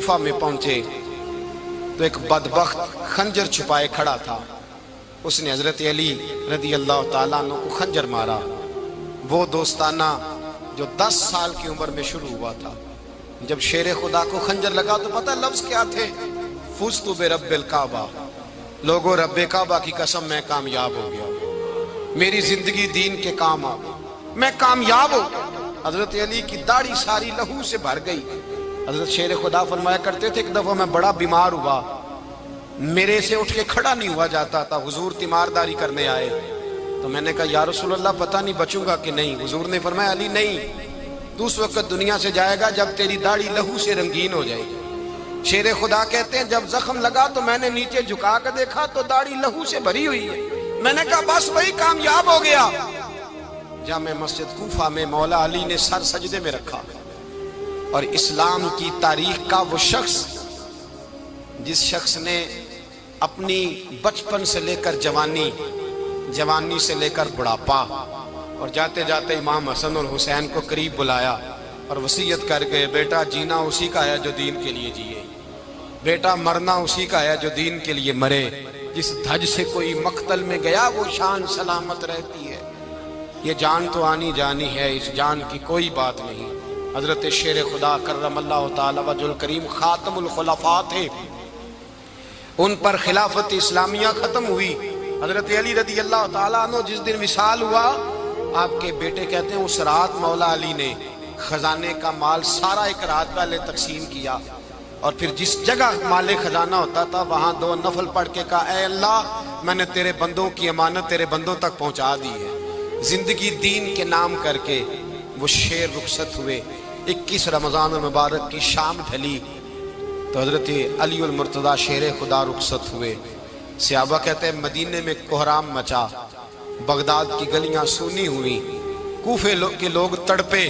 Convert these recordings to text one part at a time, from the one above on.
کوفہ میں پہنچے تو ایک بدبخت خنجر چھپائے کھڑا تھا، اس نے حضرت علی رضی اللہ تعالیٰ عنہ کو خنجر مارا۔ وہ دوستانہ جو 10 سال کی عمر میں شروع ہوا تھا، جب شیر خدا کو خنجر لگا تو پتہ لفظ کیا تھے؟ فزت برب الکعبہ، لوگوں رب کعبہ کی قسم میں کامیاب ہو گیا، میری زندگی دین کے کام آ گئی، میں کامیاب ہو گیا۔ حضرت علی کی داڑھی ساری لہو سے بھر گئی۔ حضرت شیر خدا فرمایا کرتے تھے ایک دفعہ میں بڑا بیمار ہوا، میرے سے اٹھ کے کھڑا نہیں ہوا جاتا تھا، حضور تیمارداری کرنے آئے تو میں نے کہا یا رسول اللہ پتہ نہیں بچوں گا کہ نہیں۔ حضور نے فرمایا علی نہیں، تو اس وقت دنیا سے جائے گا جب تیری داڑھی لہو سے رنگین ہو جائے گی۔ شیر خدا کہتے ہیں جب زخم لگا تو میں نے نیچے جھکا کر دیکھا تو داڑھی لہو سے بھری ہوئی ہے، میں نے کہا بس وہی کامیاب ہو گیا۔ جامع مسجد کوفہ میں مولا علی نے سر سجدے میں رکھا، اور اسلام کی تاریخ کا وہ شخص جس شخص نے اپنی بچپن سے لے کر جوانی، جوانی سے لے کر بڑھاپا، اور جاتے جاتے امام حسن اور حسین کو قریب بلایا اور وصیت کر گئے بیٹا جینا اسی کا ہے جو دین کے لیے جیے، بیٹا مرنا اسی کا ہے جو دین کے لیے مرے، جس دھج سے کوئی مقتل میں گیا وہ شان سلامت رہتی ہے، یہ جان تو آنی جانی ہے، اس جان کی کوئی بات نہیں۔ حضرت شیر خدا کرم اللہ تعالی وجہ الکریم خاتم الخلفاء تھے، ان پر خلافت اسلامیہ ختم ہوئی۔ حضرت علی رضی اللہ تعالیٰ عنہ جس دن وصال ہوا، آپ کے بیٹے کہتے ہیں اس رات مولا علی نے خزانے کا مال سارا ایک رات پہلے تقسیم کیا، اور پھر جس جگہ مال خزانہ ہوتا تھا وہاں 2 نفل پڑھ کے کہا اے اللہ میں نے تیرے بندوں کی امانت تیرے بندوں تک پہنچا دی ہے۔ زندگی دین کے نام کر کے وہ شیر رخصت ہوئے۔ 21 رمضان المبارک کی شام ڈھلی تو حضرت علی المرتضیٰ شیر خدا رخصت ہوئے۔ صحابہ کہتے ہیں مدینے میں کوہرام مچا، بغداد کی گلیاں سونی ہوئی، کوفے کے لوگ تڑپے،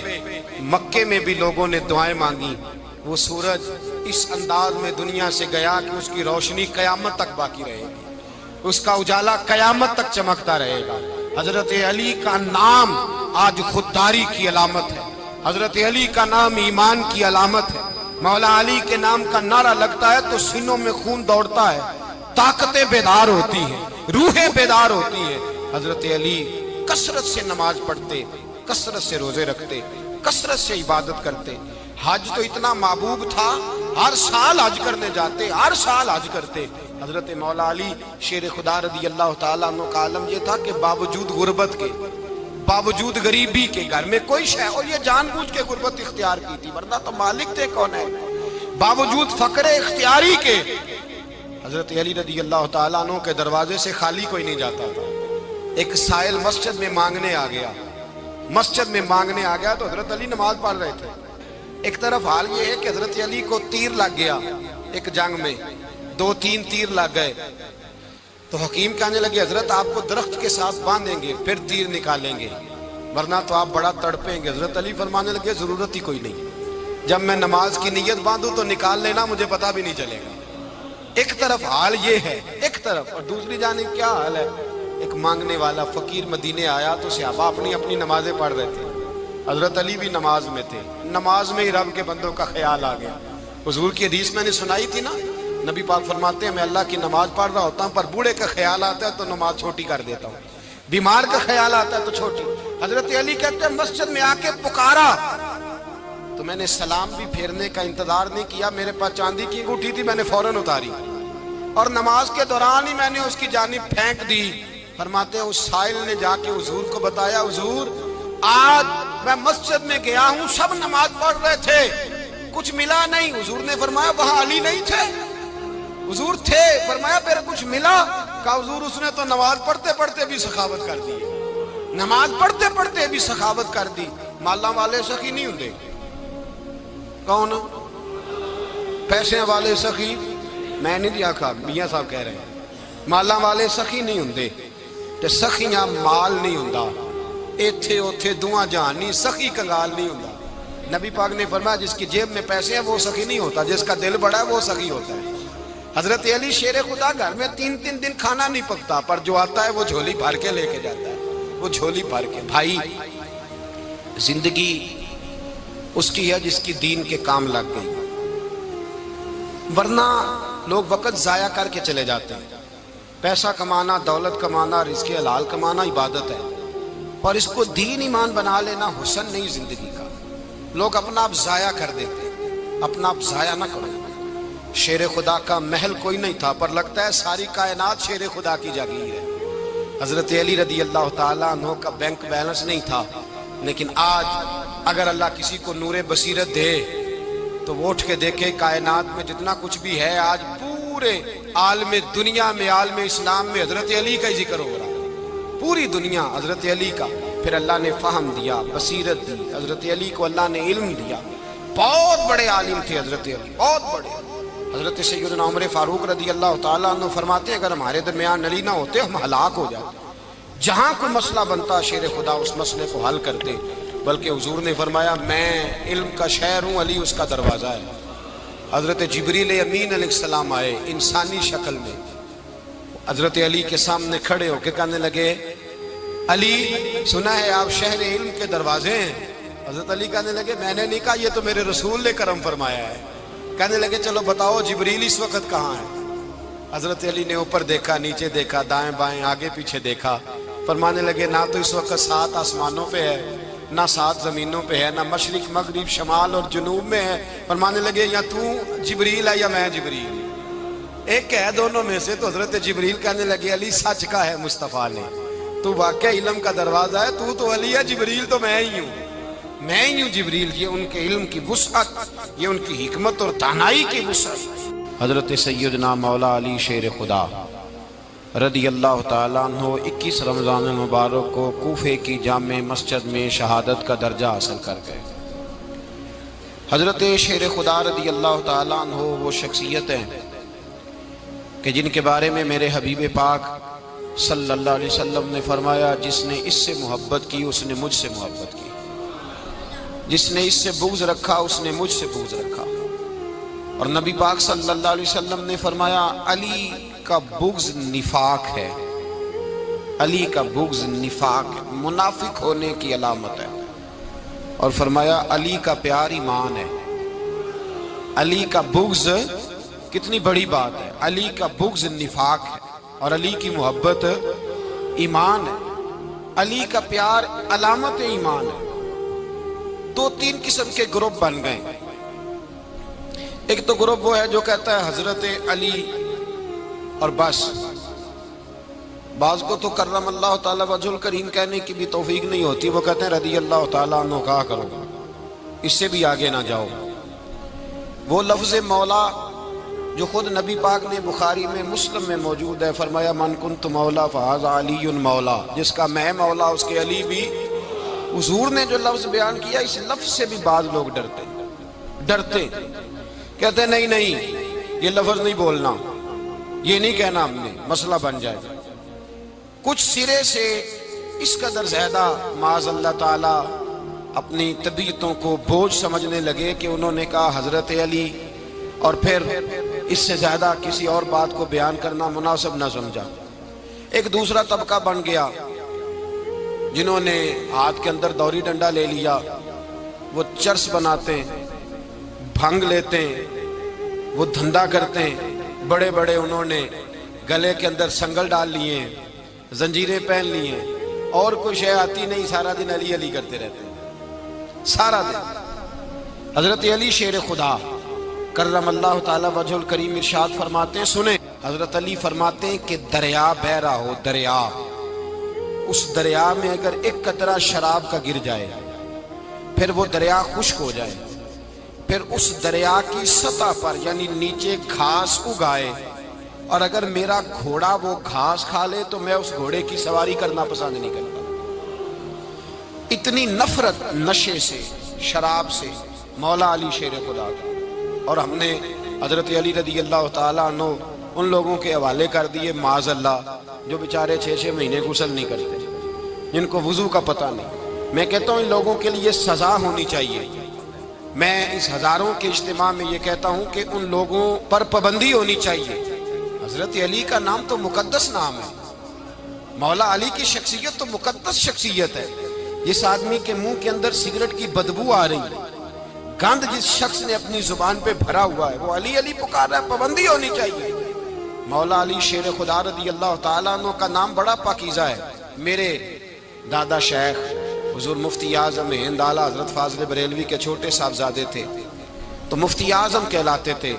مکے میں بھی لوگوں نے دعائیں مانگی۔ وہ سورج اس انداز میں دنیا سے گیا کہ اس کی روشنی قیامت تک باقی رہے گی، اس کا اجالا قیامت تک چمکتا رہے گا۔ حضرت علی کا نام آج خودداری کی علامت ہے، حضرت علی کا نام ایمان کی علامت ہے۔ مولا علی کے نام کا نعرہ لگتا ہے تو سینوں میں خون دوڑتا ہے، طاقتیں بیدار ہوتی ہیں، روحیں بیدار ہوتی ہیں۔ حضرت علی کثرت سے نماز پڑھتے، کثرت سے روزے رکھتے، کثرت سے عبادت کرتے۔ حج تو اتنا محبوب تھا، ہر سال حج کرنے جاتے، ہر سال حج کرتے۔ حضرت مولا علی شیر خدا رضی اللہ تعالیٰ عنہ کا عالم یہ تھا کہ باوجود غربت کے، باوجود غریبی کے، گھر میں کوئی شے، اور یہ جان بوجھ کے غربت اختیار کی تھی ورنہ تو مالک تھے کون ہے، باوجود فقر اختیاری کے حضرت علی رضی اللہ تعالیٰ عنہ کے دروازے سے خالی کوئی نہیں جاتا تھا۔ ایک سائل مسجد میں مانگنے آ گیا، مسجد میں مانگنے آ گیا تو حضرت علی نماز پڑھ رہے تھے۔ ایک طرف حال یہ ہے کہ حضرت علی کو تیر لگ گیا، ایک جنگ میں 2-3 تیر لگ گئے تو حکیم کہنے لگے حضرت آپ کو درخت کے ساتھ باندھیں گے پھر تیر نکالیں گے ورنہ تو آپ بڑا تڑپیں گے۔ حضرت علی فرمانے لگے ضرورت ہی کوئی نہیں، جب میں نماز کی نیت باندھوں تو نکال لینا، مجھے پتہ بھی نہیں چلے گا۔ ایک طرف حال یہ ہے، ایک طرف، اور دوسری جانب کیا حال ہے؟ ایک مانگنے والا فقیر مدینے آیا تو صحابہ اپنی اپنی نمازیں پڑھ رہے تھے، حضرت علی بھی نماز میں تھے، نماز میں ہی رب کے بندوں کا خیال آ گیا۔ حضور کی حدیث میں نے سنائی تھی نا، نبی پاک فرماتے ہیں میں اللہ کی نماز پڑھ رہا ہوتا ہوں پر بوڑھے کا خیال آتا ہے تو نماز چھوٹی کر دیتا ہوں، بیمار کا خیال آتا ہے تو چھوٹی۔ حضرت علی کہتے ہیں مسجد میں آ کے پکارا تو میں نے سلام بھی پھیرنے کا انتظار نہیں کیا، میرے پاس چاندی کی انگوٹھی تھی، میں نے فوراً اتاری اور نماز کے دوران ہی میں نے اس کی جانب پھینک دی۔ فرماتے ہیں اس سائل نے جا کے حضور کو بتایا حضور آج میں مسجد میں گیا ہوں، سب نماز پڑھ رہے تھے، کچھ ملا نہیں۔ حضور نے فرمایا وہاں علی نہیں تھے؟ حضور تھے۔ فرمایا پھر کچھ ملا؟ کہا حضور اس نے تو نماز پڑھتے پڑھتے بھی سخاوت کر دی، نماز پڑھتے پڑھتے بھی سخاوت کر دی۔ مالاں والے سخی نہیں ہوندے، کون پیسے والے سخی؟ میں نہیں دیا کھا، میاں صاحب کہہ رہے ہیں مالاں والے سخی نہیں ہوندے، تے سخیاں مال نہیں ہوندا، ایتھے اوتھے دعا جہان نہیں، سخی کنگال نہیں ہوندا۔ نبی پاک نے فرمایا جس کی جیب میں پیسے ہیں وہ سخی نہیں ہوتا، جس کا دل بڑا ہے وہ سخی ہوتا ہے۔ حضرت علی شیر خدا گھر میں 3 دن کھانا نہیں پکتا پر جو آتا ہے وہ جھولی بھر کے لے کے جاتا ہے، وہ جھولی بھر کے۔ بھائی زندگی اس کی ہے جس کی دین کے کام لگ گئی، ورنہ لوگ وقت ضائع کر کے چلے جاتے ہیں۔ پیسہ کمانا، دولت کمانا، رزق حلال کمانا عبادت ہے، پر اس کو دین ایمان بنا لینا حسن نہیں زندگی کا۔ لوگ اپنا آپ ضائع کر دیتے، اپنا آپ ضائع نہ کرو۔ شیر خدا کا محل کوئی نہیں تھا، پر لگتا ہے ساری کائنات شیر خدا کی جاگیر ہے۔ حضرت علی رضی اللہ تعالیٰ عنہ کا بینک بیلنس نہیں تھا، لیکن آج اگر اللہ کسی کو نور بصیرت دے تو وہ اٹھ کے دیکھے کائنات میں جتنا کچھ بھی ہے، آج پورے عالم دنیا میں، عالم اسلام میں حضرت علی کا ہی ذکر ہو رہا ہے۔ پوری دنیا حضرت علی کا۔ پھر اللہ نے فہم دیا، بصیرت دی، حضرت علی کو اللہ نے علم دیا۔ بہت بڑے عالم تھے حضرت علی، بہت بڑے۔ حضرت سیدنا عمر فاروق رضی اللہ تعالیٰ عنہ فرماتے ہیں اگر ہمارے درمیان علی نہ ہوتے ہم ہلاک ہو جاتے۔ جہاں کوئی مسئلہ بنتا شیر خدا اس مسئلے کو حل کرتے، بلکہ حضور نے فرمایا میں علم کا شہر ہوں، علی اس کا دروازہ ہے۔ حضرت جبریل امین علیہ السلام آئے انسانی شکل میں، حضرت علی کے سامنے کھڑے ہو کے کہنے لگے علی سنا ہے آپ شہر علم کے دروازے ہیں۔ حضرت علی کہنے لگے میں نے نہیں کہا، یہ تو میرے رسول نے کرم فرمایا ہے۔ کہنے لگے چلو بتاؤ جبریل اس وقت کہاں ہے؟ حضرت علی نے اوپر دیکھا، نیچے دیکھا، دائیں بائیں، آگے پیچھے دیکھا، فرمانے لگے نہ تو اس وقت 7 آسمانوں پہ ہے، نہ 7 زمینوں پہ ہے، نہ مشرق مغرب شمال اور جنوب میں ہے۔ فرمانے لگے یا تو جبریل ہے یا میں جبریل، ایک ہے دونوں میں سے۔ تو حضرت جبریل کہنے لگے علی سچ کا ہے مصطفیٰ نے، تو واقع علم کا دروازہ ہے، تو علی ہے، جبریل تو میں ہی ہوں، میں ہی ہوں جبریل۔ یہ ان کے علم کی وسعت، یہ ان کی حکمت اور دانائی کی وسعت۔ حضرت سیدنا مولا علی شیر خدا رضی اللہ تعالیٰ عنہ 21 رمضان المبارک کو کوفے کی جامع مسجد میں شہادت کا درجہ حاصل کر گئے۔ حضرت شیر خدا رضی اللہ تعالیٰ عنہ وہ شخصیت ہیں کہ جن کے بارے میں میرے حبیب پاک صلی اللہ علیہ وسلم نے فرمایا جس نے اس سے محبت کی اس نے مجھ سے محبت کی، جس نے اس سے بغض رکھا اس نے مجھ سے بغض رکھا۔ اور نبی پاک صلی اللہ علیہ وسلم نے فرمایا علی کا بغض نفاق ہے، علی کا بغض نفاق منافق ہونے کی علامت ہے۔ اور فرمایا علی کا پیار ایمان ہے، علی کا بغض کتنی بڑی بات ہے، علی کا بغض نفاق ہے اور علی کی محبت ایمان ہے، علی کا پیار علامت ایمان ہے۔ 2-3 قسم کے گروپ بن گئے۔ ایک تو گروپ وہ ہے جو کہتا ہے حضرت علی اور بس، بعض کو تو کرم اللہ تعالیٰ وجہ الکریم کہنے کی بھی توفیق نہیں ہوتی، وہ کہتے ہیں رضی اللہ تعالیٰ عنہ کہا کرو، اس سے بھی آگے نہ جاؤ۔ وہ لفظ مولا جو خود نبی پاک نے بخاری میں مسلم میں موجود ہے، فرمایا من کنت مولا فہذا علی مولا، جس کا میں مولا اس کے علی بھی۔ حضور نے جو لفظ بیان کیا اس لفظ سے بھی بعض لوگ ڈرتے کہتے ہیں نہیں یہ لفظ نہیں بولنا، یہ نہیں کہنا، ہم نے مسئلہ بن جائے گا۔ کچھ سرے سے اس قدر زیادہ معاذ اللہ تعالی اپنی طبیعتوں کو بوجھ سمجھنے لگے کہ انہوں نے کہا حضرت علی، اور پھر اس سے زیادہ کسی اور بات کو بیان کرنا مناسب نہ سمجھا۔ ایک دوسرا طبقہ بن گیا جنہوں نے ہاتھ کے اندر دوری ڈنڈا لے لیا، وہ چرس بناتے ہیں، بھنگ لیتے ہیں، وہ دھندا کرتے ہیں، بڑے بڑے انہوں نے گلے کے اندر سنگل ڈال لیے ہیں، زنجیریں پہن لی ہیں، اور کوئی شے آتی نہیں، سارا دن علی علی کرتے رہتے ہیں سارا دن۔ حضرت علی شیر خدا کرم اللہ تعالی وجہ الکریم ارشاد فرماتے ہیں، سنیں، حضرت علی فرماتے ہیں کہ دریا بہ رہا ہو، دریا، اس دریا میں اگر ایک قطرہ شراب کا گر جائے پھر وہ دریا خشک ہو جائے، پھر اس دریا کی سطح پر یعنی نیچے گھاس اگائے، اور اگر میرا گھوڑا وہ گھاس کھا لے تو میں اس گھوڑے کی سواری کرنا پسند نہیں کرتا۔ اتنی نفرت نشے سے، شراب سے مولا علی شیر خدا کا۔ اور ہم نے حضرت علی رضی اللہ تعالیٰ عنہ ان لوگوں کے حوالے کر دیے معاذ اللہ جو بیچارے 6 مہینے غسل نہیں کرتے، جن کو وضو کا پتہ نہیں۔ میں کہتا ہوں ان لوگوں کے لیے سزا ہونی چاہیے۔ میں اس ہزاروں کے اجتماع میں یہ کہتا ہوں کہ ان لوگوں پر پابندی ہونی چاہیے۔ حضرت علی کا نام تو مقدس نام ہے، مولا علی کی شخصیت تو مقدس شخصیت ہے۔ جس آدمی کے منہ کے اندر سگریٹ کی بدبو آ رہی ہے، گند جس شخص نے اپنی زبان پہ بھرا ہوا ہے وہ علی علی پکار رہا ہے، پابندی ہونی چاہیے۔ مولا علی شیر خدا رضی اللہ تعالیٰ عنہ کا نام بڑا پاکیزہ ہے۔ میرے دادا شیخ حضور مفتی اعظم ہند اعلیٰ حضرت فاضل بریلوی کے چھوٹے صاحبزادے تھے، تو مفتی اعظم کہلاتے تھے،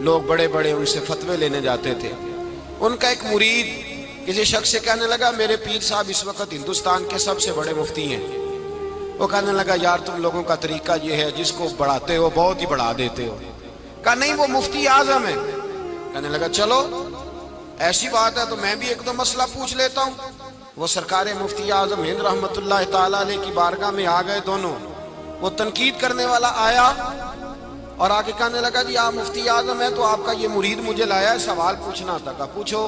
لوگ بڑے بڑے ان سے فتوے لینے جاتے تھے۔ ان کا ایک مرید کسی شخص سے کہنے لگا میرے پیر صاحب اس وقت ہندوستان کے سب سے بڑے مفتی ہیں۔ وہ کہنے لگا یار تم لوگوں کا طریقہ یہ ہے جس کو بڑھاتے ہو بہت ہی بڑھا دیتے ہو۔ کہا نہیں وہ مفتی اعظم ہے۔ کہنے لگا چلو ایسی بات ہے تو میں بھی ایک دو مسئلہ پوچھ لیتا ہوں۔ وہ سرکار مفتی اعظم ہند رحمت اللہ تعالیٰ علیہ کی بارگاہ میں آ گئے دونوں۔ وہ تنقید کرنے والا آیا اور آگے کہنے لگا جی آپ مفتی اعظم ہے تو آپ کا یہ مرید مجھے لایا ہے سوال پوچھنا تھا۔ کہا پوچھو۔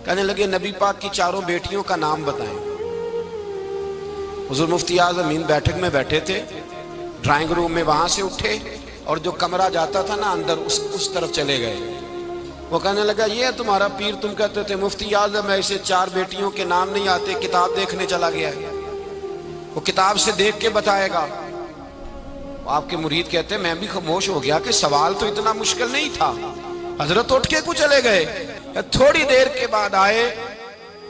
کہنے لگے نبی پاک کی چاروں بیٹیوں کا نام بتائیں۔ حضور مفتی اعظم ہند بیٹھک میں بیٹھے تھے، ڈرائنگ روم میں وہاں سے اٹھے اور جو کمرہ جاتا تھا نا اندر اس طرف چلے گئے۔ وہ کہنے لگا یہ ہے تمہارا پیر، تم کہتے تھے مفتی اعظم ہے اسے چار بیٹیوں کے نام نہیں آتے، کتاب دیکھنے چلا گیا ہے، وہ کتاب سے دیکھ کے بتائے گا۔ آپ کے مرید کہتے ہیں میں بھی خاموش ہو گیا کہ سوال تو اتنا مشکل نہیں تھا۔ حضرت اٹھ کے کو چلے گئے، تھوڑی دیر کے بعد آئے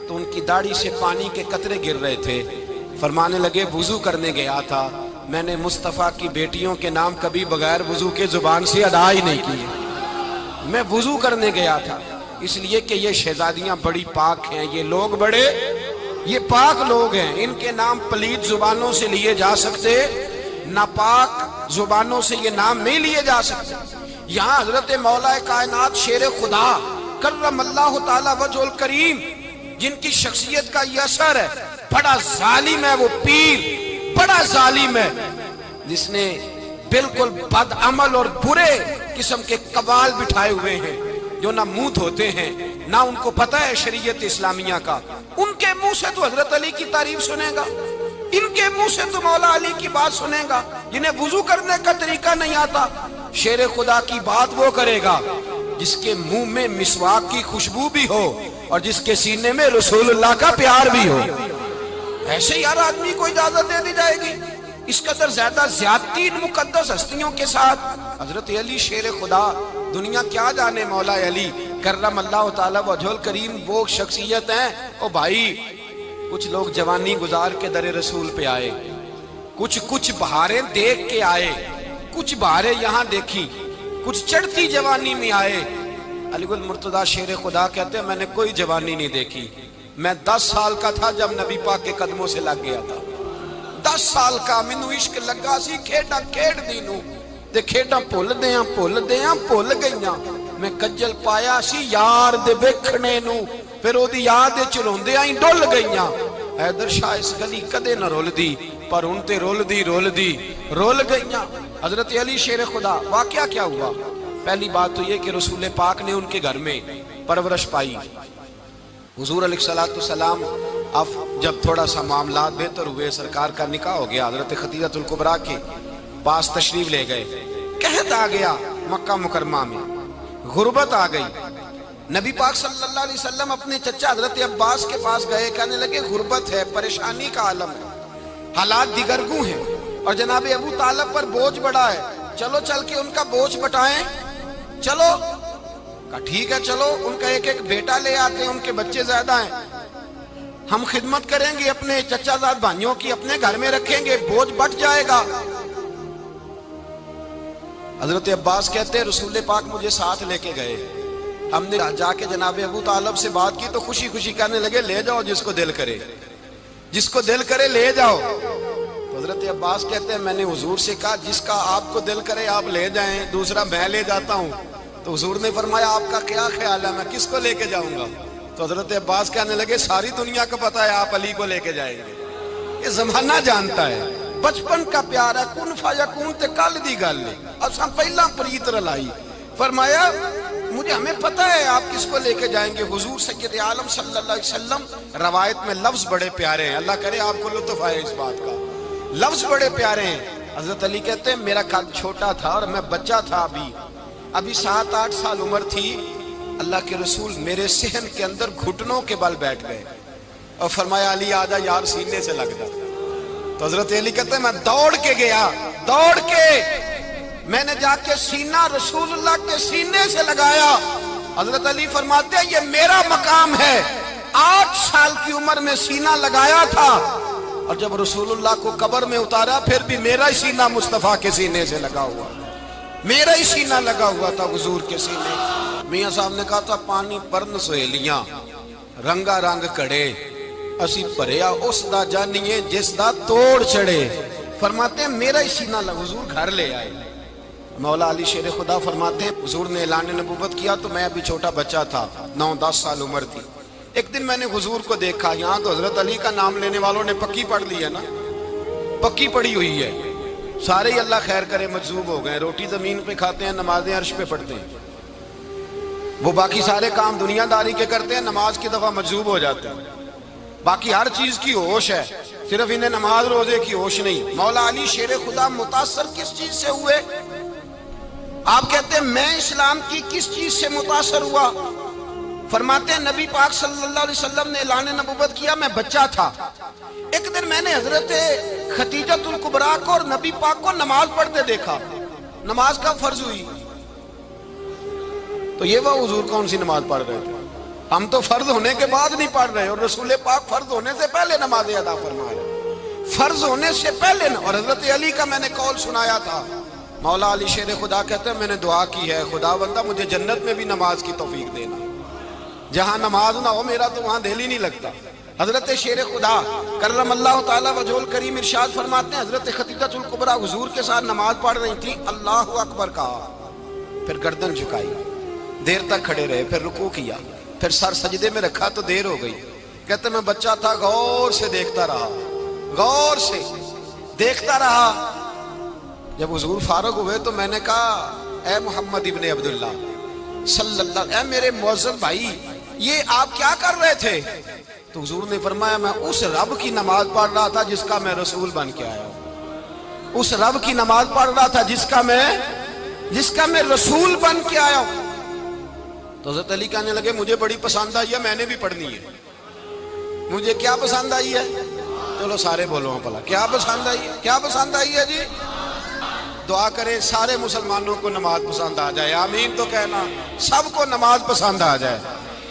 تو ان کی داڑھی سے پانی کے قطرے گر رہے تھے۔ فرمانے لگے وضو کرنے گیا تھا، میں نے مصطفیٰ کی بیٹیوں کے نام کبھی بغیر وضو کے زبان سے ادا ہی نہیں کیے، میں وضو کرنے گیا تھا، اس لیے کہ یہ شہزادیاں بڑی پاک ہیں، یہ لوگ بڑے یہ پاک لوگ ہیں، ان کے نام پلید زبانوں سے لیے جا سکتے، ناپاک زبانوں سے یہ نام نہیں لیے جا سکتے۔ یہاں حضرت مولا کائنات شیر خدا کرم اللہ تعالی وجہ الکریم جن کی شخصیت کا یہ اثر ہے، بڑا ظالم ہے وہ پیر، بڑا ظالم ہے جس نے بالکل بد عمل اور برے قسم کے قوال بٹھائے ہوئے ہیں، جو نہ منہ دھوتے ہیں نہ ان کو پتہ ہے شریعت اسلامیہ کا۔ ان کے منہ سے تو حضرت علی کی تعریف سنے گا، ان کے منہ سے تو مولا علی کی بات سنے گا، جنہیں وضو کرنے کا طریقہ نہیں آتا۔ شیر خدا کی بات وہ کرے گا جس کے منہ میں مسواک کی خوشبو بھی ہو اور جس کے سینے میں رسول اللہ کا پیار بھی ہو۔ ایسے یار آدمی کو اجازت دے دی جائے گی؟ اس قدر زیادہ زیادتی ان مقدس ہستیوں کے ساتھ۔ حضرت علی شیر خدا، دنیا کیا جانے مولا علی کرم اللہ تعالی وجہ الکریم وہ شخصیت ہیں۔ او بھائی کچھ لوگ جوانی گزار کے در رسول پہ آئے، کچھ بہاریں دیکھ کے آئے، کچھ بہاریں یہاں دیکھی، کچھ چڑھتی جوانی میں آئے۔ علی گل مرتضیٰ شیر خدا کہتے ہیں میں نے کوئی جوانی نہیں دیکھی، میں 10 سال کا تھا جب نبی پاک کے قدموں سے لگ گیا تھا، 10 سال کا مینوں عشق لگا سی، کھیڈاں کھیڈ دی نوں تے کھیڈاں بھول بھول گئیاں، میں کجل پایا سی یار دے ویکھنے نوں، پھر او دی یاد وچ روندیاں ہی ڈل گئیاں۔ حیدر شاہ اس گلی کدے نہ رول دی پر ہن تے رول دی رول گئیاں۔ حضرت علی شیر خدا، واقعہ کیا ہوا؟ پہلی بات تو یہ کہ رسول پاک نے ان کے گھر میں پرورش پائی۔ حضور علیہ السلام اب جب تھوڑا سا معاملات بہتر ہوئے، سرکار کا نکاح ہو گیا، حضرت خدیجہ الکبریٰ کے پاس تشریف لے گئے، قحط آ گیا مکہ مکرمہ میں، غربت آ گئی۔ نبی پاک صلی اللہ علیہ وسلم اپنے چچا حضرت عباس کے پاس گئے، کہنے لگے غربت ہے، پریشانی کا عالم ہے، حالات دیگرگوں ہیں اور جناب ابو طالب پر بوجھ بڑا ہے، چلو چل کے ان کا بوجھ بٹائیں۔ چلو کہا ٹھیک ہے چلو، ان کا ایک بیٹا لے آتے ہیں، ان کے بچے زیادہ ہیں، ہم خدمت کریں گے اپنے چچا زاد بھائیوں کی، اپنے گھر میں رکھیں گے، بوجھ بٹ جائے گا۔ حضرت عباس کہتے ہیں رسول پاک مجھے ساتھ لے کے گئے، ہم نے جا کے جناب ابو طالب سے بات کی تو خوشی خوشی کہنے لگے لے جاؤ جس کو دل کرے لے جاؤ۔ تو حضرت عباس کہتے ہیں میں نے حضور سے کہا جس کا آپ کو دل کرے آپ لے جائیں، دوسرا میں لے جاتا ہوں۔ تو حضور نے فرمایا آپ کا کیا خیال ہے، میں کس کو لے کے جاؤں گا؟ تو حضرت عباس کہنے لگے ساری دنیا کو پتا ہے آپ علی کو لے کے جائیں گے، یہ زمانہ جانتا ہے، بچپن کا پیار ہے، کن فیکون تے کل دی گل ہے، اساں پہلا پریت رلائی۔ فرمایا مجھے ہمیں پتہ ہے آپ کس کو لے کے جائیں گے، حضور سید عالم صلی اللہ علیہ وسلم۔ روایت میں لفظ بڑے پیارے ہیں، اللہ کرے آپ کو لطف آئے اس بات کا، لفظ بڑے پیارے ہیں۔ حضرت علی کہتے ہیں میرا قد چھوٹا تھا اور میں بچہ تھا، ابھی 7-8 سال عمر تھی، اللہ کے رسول میرے صحن کے اندر گھٹنوں کے بل بیٹھ گئے اور فرمایا علی آجا یار سینے سے لگ جا۔ تو حضرت علی کہتے ہیں میں دوڑ کے گیا، دوڑ کے میں نے جا کے سینہ رسول اللہ کے سینے سے لگایا. حضرت علی فرماتے ہیں یہ میرا مقام ہے. 8 سال کی عمر میں سینہ لگایا تھا اور جب رسول اللہ کو قبر میں اتارا پھر بھی میرا ہی سینہ مصطفیٰ کے سینے سے لگا ہوا, میرا ہی سینہ لگا ہوا تھا حضور کے سینے. میاں صاحب نے کہا تھا پانی پرن سہیلیاں رنگا رنگ کڑے اسی پریا اس دا جانیے جس دا توڑ چڑھے. فرماتے ہیں میرا ہی سینہ لگا. حضور گھر لے آئے. مولا علی شیر خدا فرماتے ہیں حضور نے اعلان نبوت کیا تو میں ابھی چھوٹا بچہ تھا, 9-10 سال عمر تھی. ایک دن میں نے حضور کو دیکھا, یہاں تو حضرت علی کا نام لینے والوں نے پکی پڑھ لی ہے نا, پکی پڑھی ہوئی ہے, سارے ہی اللہ خیر کرے مجذوب ہو گئے. روٹی زمین پہ کھاتے ہیں, نمازیں عرش پہ پڑھتے ہیں. وہ باقی سارے کام دنیا داری کے کرتے ہیں, نماز کی دفعہ مجذوب ہو جاتے ہیں. باقی ہر چیز کی ہوش ہے, صرف انہیں نماز روزے کی ہوش نہیں. مولا علی شیر خدا متاثر کس چیز سے ہوئے؟ آپ کہتے ہیں میں اسلام کی کس چیز سے متاثر ہوا؟ فرماتے ہیں نبی پاک صلی اللہ علیہ وسلم نے اعلان نبوت کیا, میں بچہ تھا. ایک دن میں نے حضرت خدیجۃ الکبریٰ کو اور نبی پاک کو نماز پڑھتے دیکھا. نماز کب فرض ہوئی؟ تو یہ وہ حضور کون سی نماز پڑھ رہے تھے؟ ہم تو فرض ہونے کے بعد نہیں پڑھ رہے, اور رسول پاک فرض ہونے سے پہلے نماز ادا فرما رہے, فرض ہونے سے پہلے. اور حضرت علی کا میں نے قول سنایا تھا. مولا علی شیر خدا کہتے ہیں میں نے دعا کی ہے خدا بندہ مجھے جنت میں بھی نماز کی توفیق دینا, جہاں نماز نہ ہو میرا تو وہاں دل ہی نہیں لگتا. حضرت شیر خدا کرم اللہ تعالیٰ وجہہ الکریم ارشاد فرماتے ہیں حضرت خدیجۃ الکبریٰ حضور کے ساتھ نماز پڑھ رہی تھی, اللہ اکبر کہا, پھر گردن جھکائی, دیر تک کھڑے رہے, پھر رکوع کیا, پھر سر سجدے میں رکھا تو دیر ہو گئی. کہتے میں بچہ تھا, غور سے دیکھتا رہا, غور سے دیکھتا رہا. جب حضور فارغ ہوئے تو میں نے کہا اے محمد ابن عبداللہ صلی اللہ, اے میرے معزز بھائی یہ آپ کیا کر رہے تھے؟ تو حضور نے فرمایا میں اس رب کی نماز پڑھ رہا تھا جس کا میں رسول بن کے آیا ہوں, اس رب کی نماز پڑھ رہا تھا جس کا میں رسول بن کے آیا ہوں. تو حضرت علی کہنے لگے مجھے بڑی پسند آئی ہے, میں نے بھی پڑھنی ہے. مجھے کیا پسند آئی ہے؟ چلو سارے بولو پلا, کیا پسند آئی ہے؟ کیا پسند آئی ہے جی؟ دعا کرے سارے مسلمانوں کو نماز پسند آ جائے, آمین تو کہنا. سب کو نماز پسند آ جائے.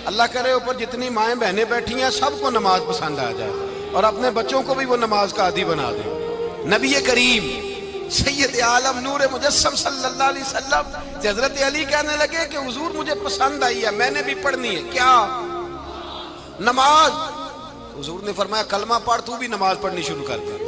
اللہ کرے اوپر جتنی مائیں بہنیں بیٹھی ہیں سب کو نماز پسند آ جائے, اور اپنے بچوں کو بھی وہ نماز کا عادی بنا دیں. نبی کریم سید عالم نور مجسم صلی اللہ علیہ وسلم سے حضرت علی کہنے لگے کہ حضور مجھے پسند آئی ہے, میں نے بھی پڑھنی ہے. کیا؟ نماز. حضور نے فرمایا کلمہ پڑھ, تو بھی نماز پڑھنی شروع کر دے.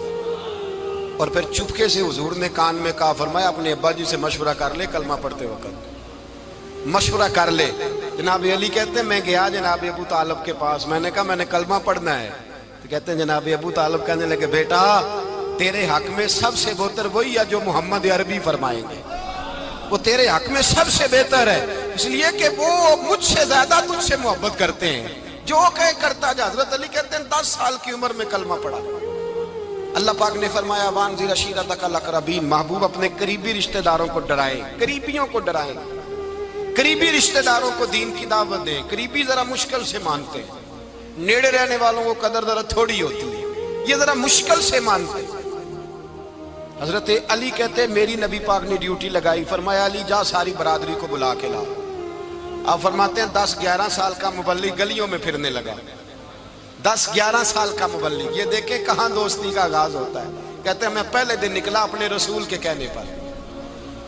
اور پھر چپکے سے حضور نے کان میں کہا, فرمایا اپنے ابا جی سے مشورہ کر لے کلمہ پڑھتے وقت, مشورہ کر لے. جناب علی کہتے ہیں میں گیا جناب ابو طالب کے پاس, میں نے کہا میں نے کلمہ پڑھنا ہے. تو کہتے ہیں جناب ابو طالب کہنے لگے بیٹا تیرے حق میں سب سے بہتر وہی ہے جو محمد عربی فرمائیں گے, وہ تیرے حق میں سب سے بہتر ہے, اس لیے کہ وہ مجھ سے زیادہ تجھ سے محبت کرتے ہیں, جو کہے کرتا جا. حضرت علی کہتے ہیں 10 سال کی عمر میں کلمہ پڑھا. اللہ پاک نے فرمایا وانذر عشیرتک الاقربین, محبوب اپنے قریبی رشتہ داروں کو ڈرائیں, قریبیوں کو ڈرائیں, قریبی رشتہ داروں کو دین کی دعوت دیں. قریبی ذرا مشکل سے مانتے ہیں, نیڑے رہنے والوں کو قدر ذرا تھوڑی ہوتی ہے, یہ ذرا مشکل سے مانتے ہیں. حضرت علی کہتے ہیں میری نبی پاک نے ڈیوٹی لگائی, فرمایا علی جا ساری برادری کو بلا کے لا. آپ فرماتے ہیں 10-11 سال کا مبلغ گلیوں میں پھرنے لگا, 10-11 سال کا مبلغ. یہ دیکھیں کہاں دوستی کا آغاز ہوتا ہے. کہتے ہیں میں پہلے دن نکلا اپنے رسول کے کہنے پر,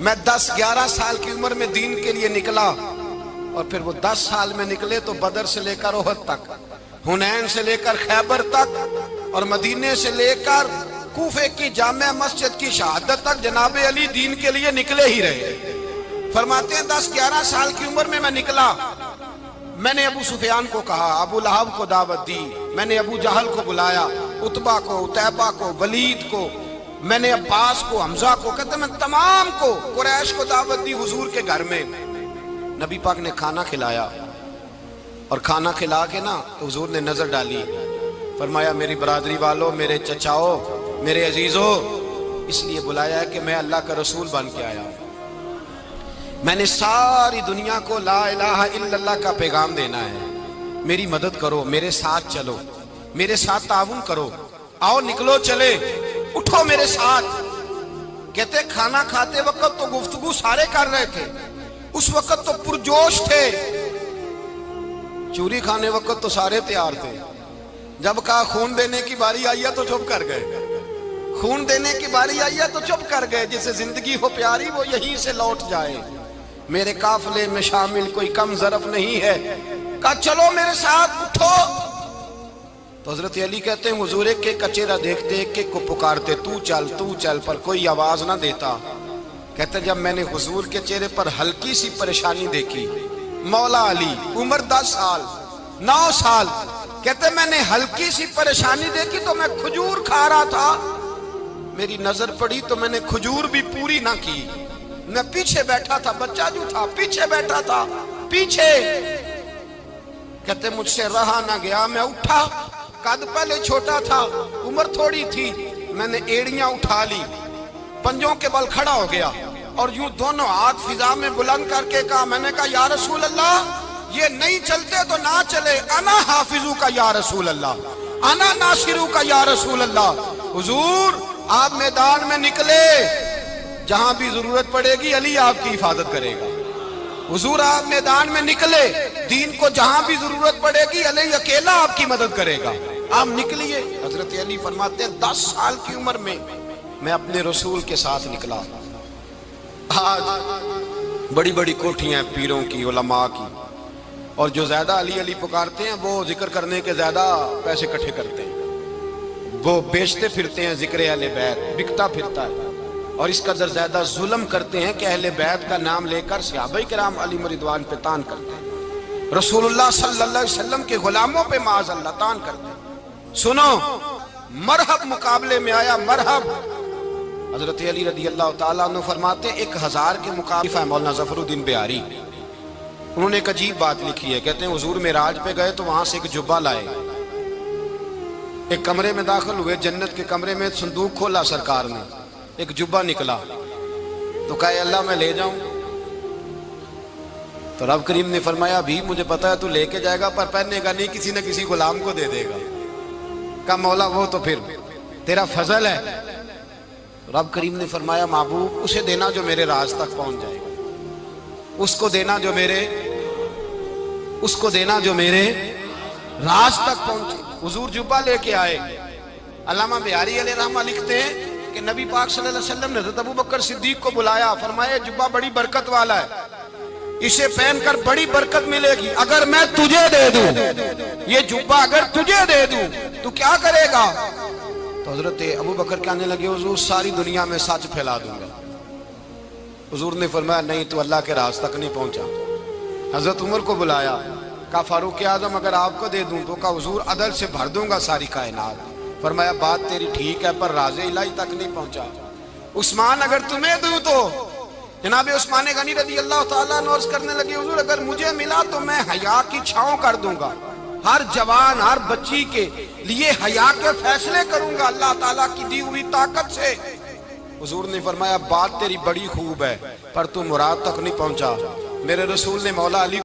میں 10-11 سال کی عمر میں دین کے لیے نکلا, اور پھر وہ 10 سال میں نکلے تو بدر سے لے کر احد تک, حنین سے لے کر خیبر تک, اور مدینے سے لے کر کوفے کی جامع مسجد کی شہادت تک جناب علی دین کے لیے نکلے ہی رہے. فرماتے ہیں 10-11 سال کی عمر میں نکلا. میں نے ابو سفیان کو کہا, ابو لہب کو دعوت دی, میں نے ابو جہل کو بلایا, عتبہ کو, عتیبہ کو, ولید کو, میں نے عباس کو, حمزہ کو, کہتے میں تمام کو, قریش کو دعوت دی حضور کے گھر میں. نبی پاک نے کھانا کھلایا, اور کھانا کھلا کے نا تو حضور نے نظر ڈالی, فرمایا میری برادری والوں, میرے چچاؤ, میرے عزیزوں, اس لیے بلایا ہے کہ میں اللہ کا رسول بن کے آیا ہوں. میں نے ساری دنیا کو لا الہ الا اللہ کا پیغام دینا ہے, میری مدد کرو, میرے ساتھ چلو, میرے ساتھ تعاون کرو, آؤ نکلو چلے, اٹھو میرے ساتھ. کہتے کھانا کھاتے وقت تو گفتگو سارے کر رہے تھے، اس وقت تو پرجوش تھے، چوری کھانے وقت تو سارے تیار تھے، جب کہا خون دینے کی باری آئی ہے تو چپ کر گئے، خون دینے کی باری آئی ہے تو چپ کر گئے، جسے زندگی ہو پیاری وہ یہیں سے لوٹ جائے، میرے قافلے میں شامل کوئی کم ظرف نہیں ہے، کہا چلو میرے ساتھ اٹھو۔ تو حضرت علی کہتے ہیں حضور ایک ایک کا چہرہ دیکھتے ایک ایک کو پکارتے تو چل، پر کوئی آواز نہ دیتا۔ کہتے جب میں نے حضور کے چہرے پر ہلکی سی پریشانی دیکھی، مولا علی عمر 10 سال 9 سال، کہتے میں نے ہلکی سی پریشانی دیکھی تو میں کھجور کھا رہا تھا، میری نظر پڑی تو میں نے کھجور بھی پوری نہ کی، میں پیچھے بیٹھا تھا، بچہ جو تھا پیچھے بیٹھا تھا، پیچھے۔ کہتے مجھ سے رہا نہ گیا، میں اٹھا، قد پہلے چھوٹا تھا، عمر تھوڑی تھی، میں نے ایڑیاں اٹھا لی، پنجوں کے بل کھڑا ہو گیا اور یوں دونوں ہاتھ فضا میں بلند کر کے کہا، میں نے کہا یا رسول اللہ یہ نہیں چلتے تو نہ چلے، انا حافظو کا یا رسول اللہ، انا ناصرو کا یا رسول اللہ۔ حضور آپ میدان میں نکلے، جہاں بھی ضرورت پڑے گی علی آپ کی حفاظت کرے گا، حضور آپ میدان میں نکلے، دین کو جہاں بھی ضرورت پڑے گی علی اکیلا آپ کی مدد کرے گا، آپ نکلیے۔ حضرت علی فرماتے ہیں 10 سال کی عمر میں میں اپنے رسول کے ساتھ نکلا۔ آج بڑی بڑی کوٹھیاں پیروں کی، علماء کی، اور جو زیادہ علی علی پکارتے ہیں وہ ذکر کرنے کے زیادہ پیسے اکٹھے کرتے ہیں، وہ بیچتے پھرتے ہیں ذکر اہل بیت، بکتا پھرتا ہے، اور اس قدر زیادہ ظلم کرتے ہیں کہ اہل بیت کا نام لے کر صحابہ کرام علی رضوان پہ تان کرتے ہیں، رسول اللہ صلی اللہ علیہ وسلم کے غلاموں پہ معاذ اللہ تان کرتے ہیں۔ سنو مرحب مقابلے میں آیا، مرحب۔ حضرت علی رضی اللہ تعالیٰ عنہ فرماتے ہیں 1000 کے مقابلے مولانا ظفر الدین بہاری، انہوں نے ایک عجیب بات لکھی ہے، کہتے ہیں حضور معراج پہ گئے تو وہاں سے ایک جبہ لائے، ایک کمرے میں داخل ہوئے، جنت کے کمرے میں صندوق کھولا سرکار نے، ایک جبہ نکلا تو کہا اے اللہ میں لے جاؤں، تو رب کریم نے فرمایا ابھی مجھے پتا ہے تو لے کے جائے گا پر پہننے گا نہیں، کسی نہ کسی غلام کو دے دے گا۔ کہا مولا وہ تو پھر تیرا فضل ہے۔ رب کریم نے فرمایا محبوب اسے دینا جو میرے راز تک پہنچ جائے گا، اس کو دینا جو میرے راز تک پہنچے۔ حضور جبہ لے کے آئے، علامہ بہاری علیہ رحمہ لکھتے ہیں کہ نبی پاک صلی اللہ علیہ وسلم نے حضرت ابوبکر صدیق کو بلایا، فرمایا جبہ بڑی برکت والا ہے، اسے پہن کر بڑی برکت ملے گی، اگر میں تجھے دے دوں یہ جبہ، اگر تجھے دے دوں تو کیا کرے گا؟ تو حضرت ابوبکر کہنے لگے حضور ساری دنیا میں سچ پھیلا دوں گا۔ حضور نے فرمایا نہیں تو اللہ کے راز تک نہیں پہنچا۔ حضرت عمر کو بلایا، کہا فاروق اعظم اگر آپ کو دے دوں تو کہا حضور عدل سے بھر دوں گا ساری کائنات۔ فرمایا بات تیری ٹھیک ہے پر راز الہی تک نہیں پہنچا۔ عثمان اگر تمہیں دوں تو جناب عثمان غنی رضی اللہ تعالیٰ عنہ عرض کرنے لگے حضور اگر مجھے ملا تو میں حیا کی چھاؤں کر دوں گا، ہر جوان ہر بچی کے لیے حیا کے فیصلے کروں گا اللہ تعالیٰ کی دی ہوئی طاقت سے۔ حضور نے فرمایا بات تیری بڑی خوب ہے پر تو مراد تک نہیں پہنچا۔ میرے رسول نے مولا علی